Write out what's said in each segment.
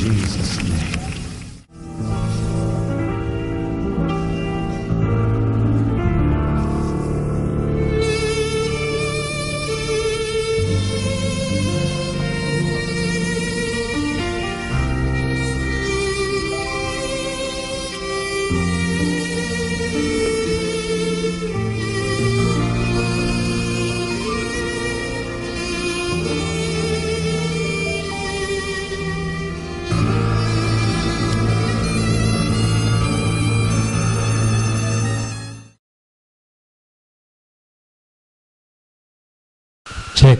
Jesus' name. Check.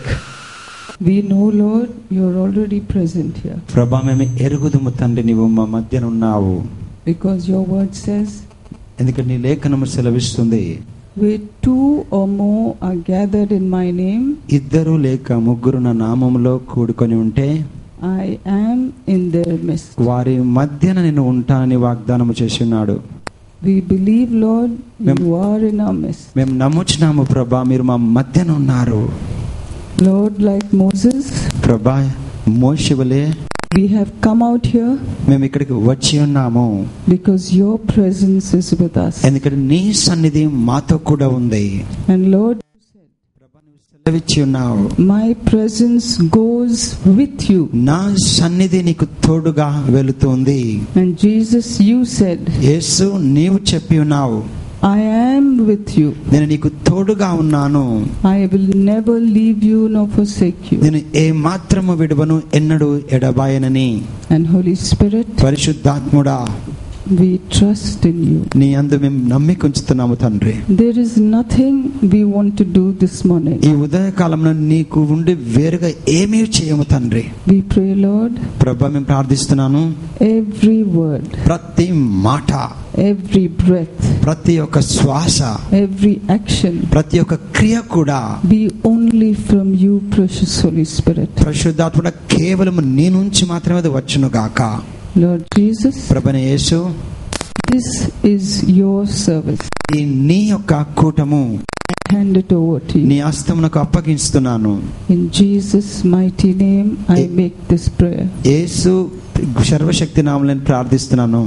We know, Lord, you are already present here. ప్రభా మేము ఎరుగుదుము తండ్రి, నీవు మా మధ్యన ఉన్నావు. Because your word says, ఎందుకంటే నీ లేఖనము సెలవిస్తుంది, where two or more are gathered in my name, ఇద్దరు లేక ముగ్గురు నా నామములో కూడుకొని ఉంటే I am in their midst. వారి మధ్యన నేను ఉంటానని వాగ్దానము చేసి ఉన్నాడు. We believe, Lord, you are in our midst. మేము నమ్ముచున్నాము ప్రభా, మీరు మా మధ్యన ఉన్నారు. Lord, like Moses, ప్రభా మోషే వలె we have come out here మేము ఇక్కడికి వచ్చి ఉన్నాము. because your presence is with us. ఎందుకంటే నీ సన్నిధి మాతో కూడా ఉంది. And Lord, సెలవిచ్చి ఉన్నావు, my presence goes with you. నా సన్నిధి నీకు తోడుగా వెళుతుంది. And Jesus, you said, యేసు నీవు చెప్పి ఉన్నావు, I am with you. నేను నీకు తోడుగా ఉన్నాను, I will never leave you nor forsake you. నేను ఏ మాత్రము విడువను, ఎన్నడూ ఎడబాయనని. And Holy Spirit, పరిశుద్ధాత్ముడా, we trust in you. నీ యందు మేము నమ్మిక ఉంచుతున్నాము తండ్రి. There is nothing we want to do this morning. ఈ ఉదయకాలంలో నీకు ఉండి వేరుగా ఏమీ చేయము తండ్రి. We pray, Lord, ప్రభా మేము ప్రార్థిస్తున్నాను, every word, ప్రతి మాట, every breath, ప్రతి ఒక్క శ్వాస, every action ప్రతి ఒక్క క్రియ కూడా be only from you, precious Holy Spirit. పరిశుద్ధాత్ముడా కేవలం నీ నుంచి మాత్రమే అది వచ్చును గాక. Lord Jesus, ప్రభువైన యేసు, this is your service. ఈ నీ యొక్క కూటము Hand it over to నీ you. హస్తమునకు అప్పగిస్తున్నాను. In Jesus' mighty name, I make this prayer. యేసు సర్వశక్తి నామములో ప్రార్థిస్తున్నాను.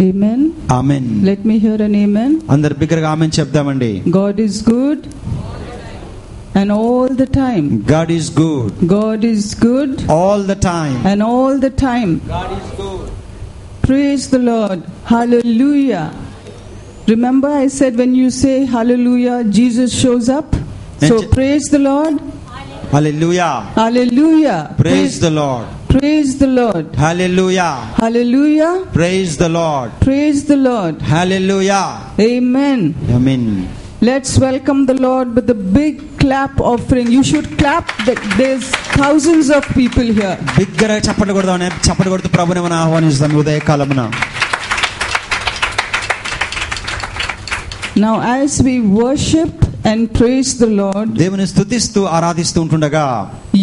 Amen. Amen. Let me hear an amen. అందరు బిగ్గరగా ఆమేన్ చెప్దామండి. God is good and all the time. God is good God is good all the time. and all the time. God is good. Praise the Lord. Hallelujah. Remember I said when you say hallelujah, Jesus shows up. So praise the Lord. Hallelujah. Hallelujah. Praise the Lord. Praise the Lord. Hallelujah. Hallelujah. Praise the Lord. Praise the Lord. Hallelujah. Amen. Amen. Let's welcome the Lord with a big clap offering. You should clap. There's thousands of people here. బిగ్గరగా చప్పట్లు కొడదాం. చప్పట్లు కొడుతూ ప్రభువుని మనం ఆహ్వానిస్తాం ఉదయకాలమున. Now as we worship and praise the Lord, దేవుని స్తుతిస్తూ ఆరాధిస్తూ ఉంటుండగా,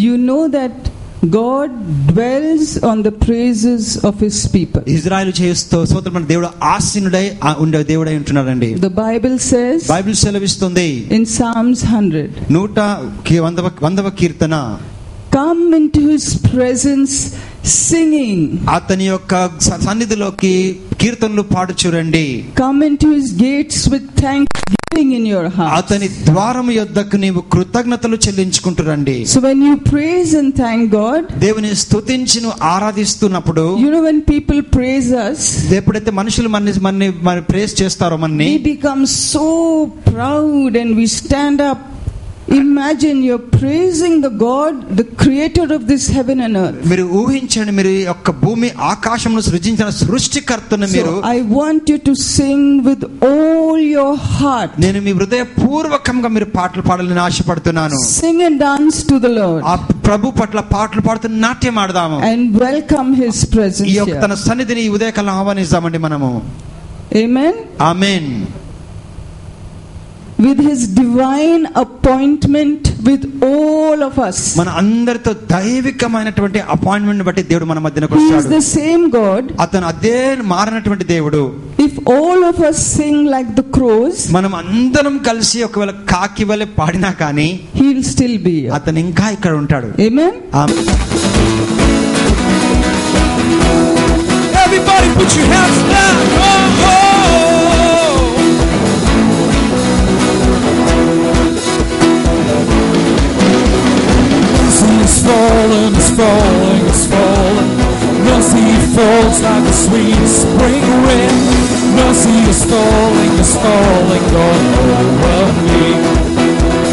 you know that God dwells on the praises of his people. Israel చేస్తూ స్తోత్రం దేవుడు ఆసీనుడై ఉండే దేవుడై ఉంటున్నాడండి. The Bible says, బైబిల్ సెలవిస్తుంది in Psalms 100, 100వ కీర్తన, come into his presence singing. అతని యొక్క సన్నిధిలోకి కీర్తనలు పాడుచురండి. Come into his gates with thanksgiving in your heart. అతని ద్వారము యొద్దకు నీవు కృతజ్ఞతలు చెల్లించుకుంటురండి. So when you praise and thank God, దేవుని స్తుతించి నువ్వు ఆరాధిస్తున్నప్పుడు, you know when people praise us, ఎప్పుడైతే మనుషులు మన ప్రేస్ చేస్తారో మనని, we become so proud and we stand up. Imagine you're praising the God, the creator of this heaven and earth. మీరు ఊహించండి, మీరు యొక్క భూమి ఆకాశమును సృజించిన సృష్టికర్తను మీరు. So I want you to sing with all your heart. నేను మీ హృదయపూర్వకంగా మీరు పాటలు పాడాలని ఆశపడుతున్నాను. Sing and dance to the Lord. ఆ ప్రభు పట్ల పాటలు పాడుతూ నాట్యం ఆడదాము. And welcome his presence ఈ యొక్క తన here. సన్నిధిని ఈ ఉదయకాలం ఆహ్వానిస్తామండి మనము. Amen. Amen. With his divine appointment with all of us. మన అందరితో దైవికమైనటువంటి అపాయింట్మెంట్ బట్టి దేవుడు మన మధ్యనకు He is వచ్చాడు. the same God. అతను అదే మారినటువంటి దేవుడు. If all of us sing like the crows, మనం అందరం కలిసి ఒకవేళ కాకి వలె పాడినా కానీ he will still be here. అతను ఇంకా ఇక్కడ ఉంటాడు. Amen. Amen. Put your hands down. Oh, oh. Mercy is falling, it's falling, it's falling. Mercy falls like a sweet spring wind. Mercy is falling all over me.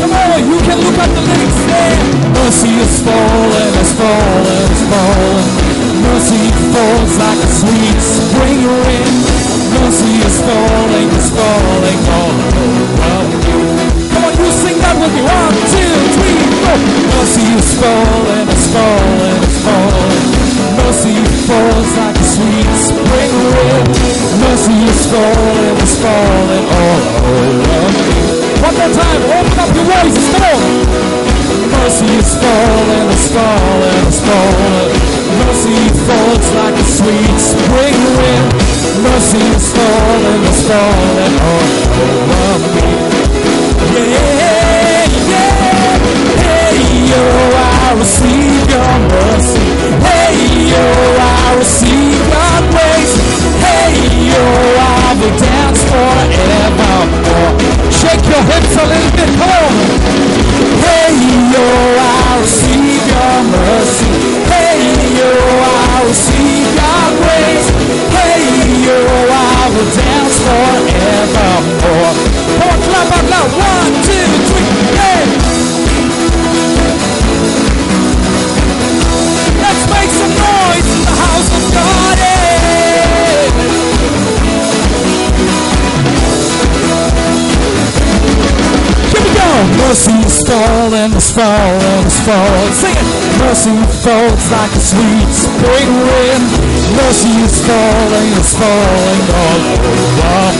Come on, you can look at the lyrics there. Mercy is falling, it's falling, it's falling. Mercy falls like a sweet spring wind. Mercy is falling all over me. Come on, you sing that with me. 1, 2, 3, 4. Mercy is falling, it's falling, it's falling. Mercy falls like a sweet spring wind. Mercy is falling, it's falling all over me. One more time, open up your voices, come on. Mercy is falling, it's falling, it's falling. Mercy falls like a sweet spring wind. Mercy is falling, it's falling all over me. Yeah, yeah. Hey, yo, I receive your mercy. Hey, yo, I receive your grace. Hey, yo, I will dance forevermore. Shake your hips a little bit, come on. Hey, yo, I receive your mercy. Hey, yo, I receive your grace. Hey, yo, I will dance forevermore. Come on, clap out loud. 1, 2, 3, hey. Let's make some noise in the house of God. Here we go. Mercy is falling, it's falling, it's falling. Sing it. Mercy falls like a sweet spring wind. Mercy is falling, it's falling all over.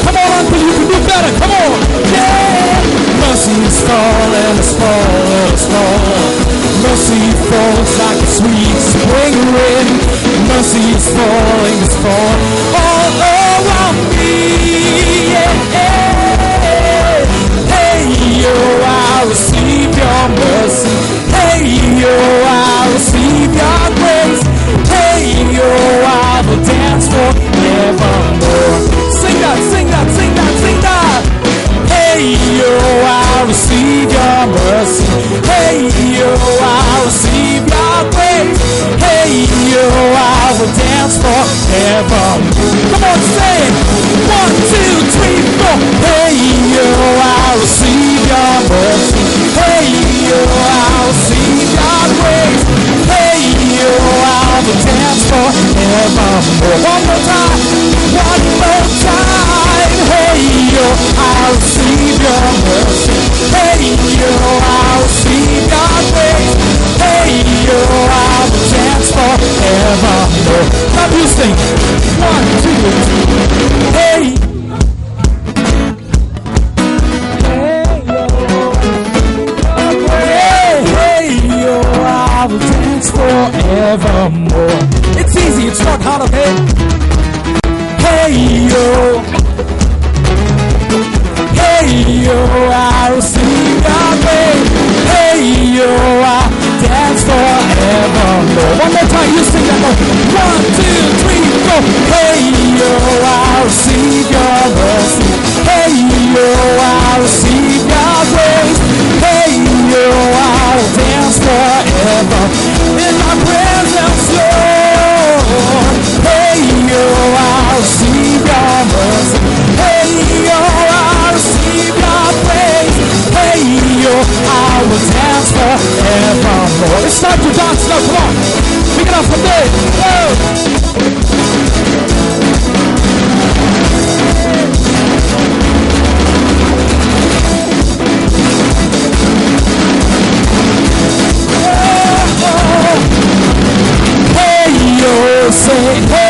Come on, uncle, you can do better. Come on. Yeah. Mercy is falling, it's falling, it's falling. Mercy falls like a sweet spring wind. Mercy is falling, it's falling all over me. Yeah. Hey, yo, I receive your mercy. Hey, yo, I receive your grace. Hey, yo, I will dance forevermore. Sing that, sing that, sing that, sing that. Hey, yo, I receive your mercy. Hey, yo, I receive your grace. Hey, yo, I will dance forevermore. Come on, say it. 1, 2, 3, 4. Hey, yo, I receive your mercy. Hey, yo, I receive your grace. Hey, yo, I will dance forevermore. One more time. One more time. Hey, yo, I receive your mercy. Hey, yo, I receive your grace. Hey, yo, I will dance forevermore. Now you sing. 1, 2, 3. Hey. I will dance forevermore. It's easy, it's not hard, okay? Hey, yo. Hey, yo, I receive your grace. Hey, yo, I dance forevermore. One more time, you sing that note. 1, 2, 3, 4. Hey, yo, I receive your mercy. Hey, yo, I receive your grace. Hey, yo, I will dance forever in my presence, Lord. Hey, yo, I receive your mercy. Hey, yo, I receive your praise. Hey, yo, I will dance forevermore. It's time to dance now, come on. Pick it up from there. Whoa. Say, hey.